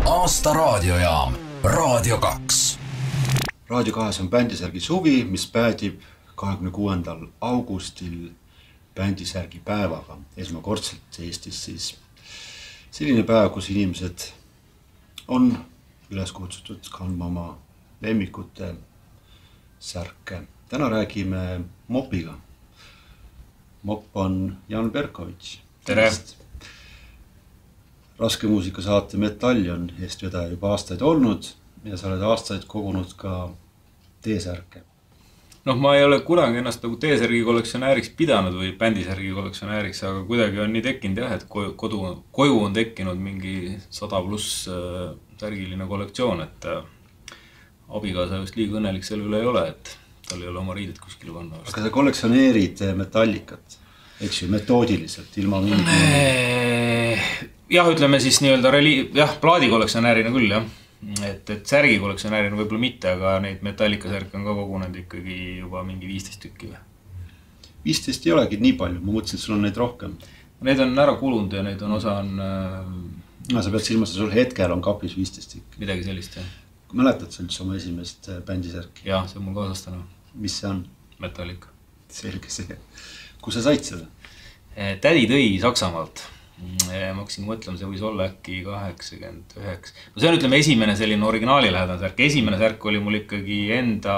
Aasta raadiojaam Raadio 2. Raadio 2 on bändisärgi suvi, mis päädib 26. augustil bändisärgi päevaga. Esmakordselt Eestis siis selline päev, kus inimesed on üles kutsutud kandma oma lemmikute särke. Täna räägime Mopiga. Mop on Jan Berkovitš. Tere! Raske muusikasaate Metallion eestvedaja juba aastaid olnud ja sa oled aastaid kogunud ka T-särke. Ma ei ole kunagi ennast nagu T-särgi kollektsionääriks pidanud või bändisärgi kollektsionääriks, aga kuidagi on nii tekkinud jah, et koju on tekkinud mingi 100+ särgiline kollektsioon, et abikaasa just liiga õnnelik selle üle ei ole, et tal ei ole oma riided kuskile panna. Aga sa kollektsioneerid Metallikat, eks ju, metoodiliselt, ilma Jah, ütleme siis nii-öelda plaadi kollektsionäärina küll, jah. Et särgi kollektsionäärina võib-olla mitte, aga neid Metallica särke on ka kogunenud ikkagi juba mingi 15 tükki või? 15 ei olegi nii palju, ma mõtlesin, et sul on neid rohkem. Neid on ära kulunud ja neid on osa on... sa pead silmas, et sul hetkel on kapis 15 tükki. Midagi sellist, jah. Mäletad sa üldse oma esimest bändisärki? Jah, see on mul kaasas täna. Mis see on? Metallica. Selge see. Kus sa said seda? Tädi tõi Saksamaalt. Ma hakkasin mõtlema, see võis olla äkki 89. See on esimene selline originaali lähedane särk. Esimene särk oli mul ikkagi enda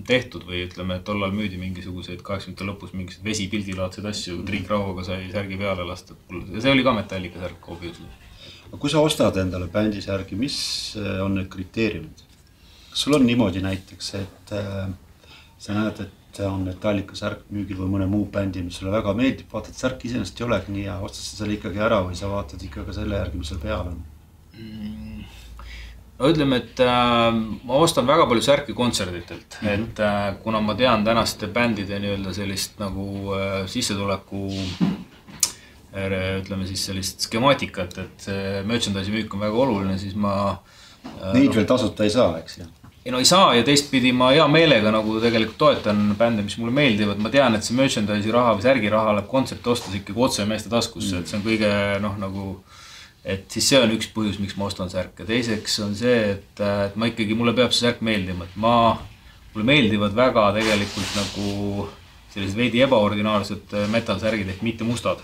tehtud või ütleme, et tollal müüdi mingisuguseid 80. lõpus mingisugused vesipildilaadseid asju, Triik Rauaga sai särgi peale lasta. See oli ka Metallica särk obviously. Kui sa ostad endale bändisärgi, mis on need kriteeriumid? Kas sul on niimoodi näiteks, et sa näed, et on Metallica särk müügil või mõne muu bändi, mis sulle väga meeldib, vaatad särk iseenesest ei olegi nii ja ostad sa selle ikkagi ära või sa vaatad ikka ka selle järgi, mis seal peal on? Ütleme, et ma ostan väga palju särki kontserditelt, et kuna ma tean tänaste bändide sellist nagu sissetuleku ütleme siis sellist skemaatikat, et merchandise müük on väga oluline, siis ma... Neid veel tasuta ei saa, eks jah? Ei saa ja teistpidi ma hea meelega nagu tegelikult toetan bände, mis mulle meeldivad. Ma tean, et see merchandise raha või särgi raha läheb kontserti ostas ikkagi otse meeste taskusse, et see on kõige et siis see on üks põhjus, miks ma ostan särke. Teiseks on see, et ma ikkagi, mulle peab see särk meeldima, et mulle meeldivad väga tegelikult nagu sellised veidi ebaordinaarsed metal-särgid ehk mitte mustad.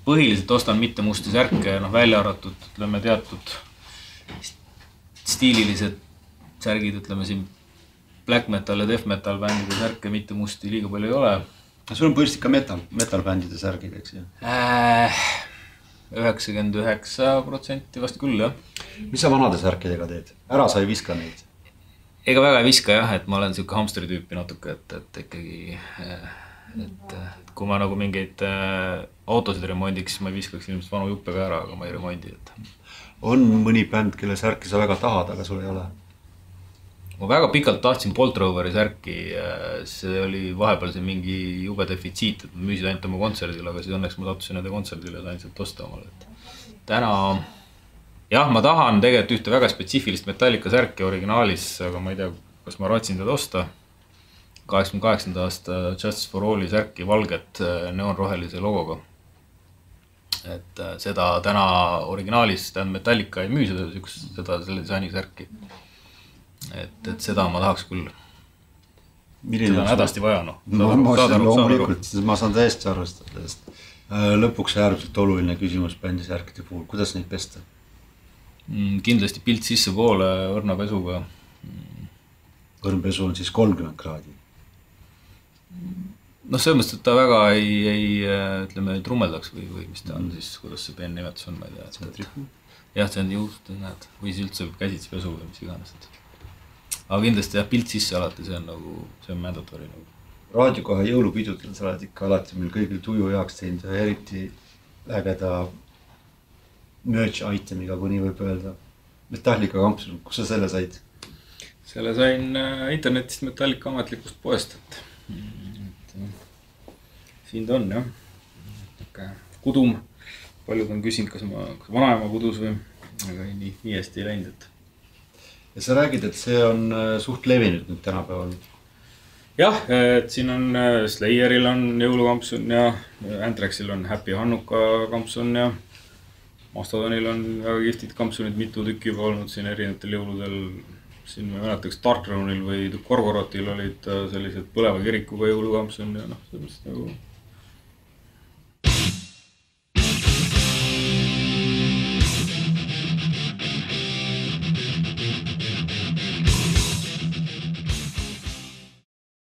Põhiliselt ostan mitte musti särke, välja arvatud, ütleme teatud stiililised särgid, ütleme siin black metal ja death metal bändide särke, mitte musti liiga palju ei ole. Sul on põhiliselt ka metal bändide särgid, eks ju? 99% vast küll, jah. Mis sa vanade särkidega teed? Ära sa ei viska neid? Ega väga ei viska, jah, et ma olen selline hamsteri tüüpi natuke, et ikkagi, et kui ma nagu mingeid autosid remondiks, siis ma ei viskaks ilmselt vanu juppe ka ära, aga ma ei remondi. On mõni bänd, kelle särki sa väga tahad, aga sul ei ole? Ma väga pikalt tahtsin Bolt Roveri särki, see oli vahepeal see mingi jube defitsiit, et ma müüsid ainult oma kontserdile, aga siis õnneks ma sattusin nende kontserdile ja sain sealt osta omale. Täna, jah, ma tahan tegelikult ühte väga spetsiifilist Metallica särki originaalis, aga ma ei tea, kas ma ratsin teda osta. 88. aasta Justice for All'i särki valget neonrohelise logoga. Et seda täna originaalis Metallica ei müü seda selle disaini särki. Et seda ma tahaks küll. Seda on hädasti vaja, Loomulikult, ma saan täiesti arvestada. Lõpuks äärmiselt oluline küsimus bändisärkide puhul. Kuidas neid pesta? Kindlasti pilt sisse poole õrna pesuga. Õrnpesu on siis 30 kraadi? See mõttes, et ta väga ei trummeldaks või mis ta on siis, kuidas see peennnimetus on, ma ei tea. Jah, see on juht, näed, või siis üldse käsitsi pesu või mis iganes. Aga kindlasti jah, pilt sisse alati, see on mandatory. Raadio 2 jõulupidudel sa oled ikka alati meil kõigil tuju jaoks teinud ja eriti ägeda merch itemiga, kui nii võib öelda. Metallica kampsun, kus sa selle said? Selle sain internetist Metallica ametlikust poest. Siin ta on, jah. Kudum. Paljud on küsinud, kas vanaema kudus või, aga nii hästi ei läinud. Ja sa räägid, et see on suht levinud nüüd tänapäeval? Jah, et siin on Slayeril on jõulukampsun ja Anthraxil on Happy Hanukkah kampsun ja Mastodonil on väga kihvtid kampsunid, mitu tükki juba olnud siin erinevatel jõuludel. Siin ma mäletaks Dark Runil või Gorgorotil olid sellised põleva kirikuga jõulukampsun ja noh, sellest nagu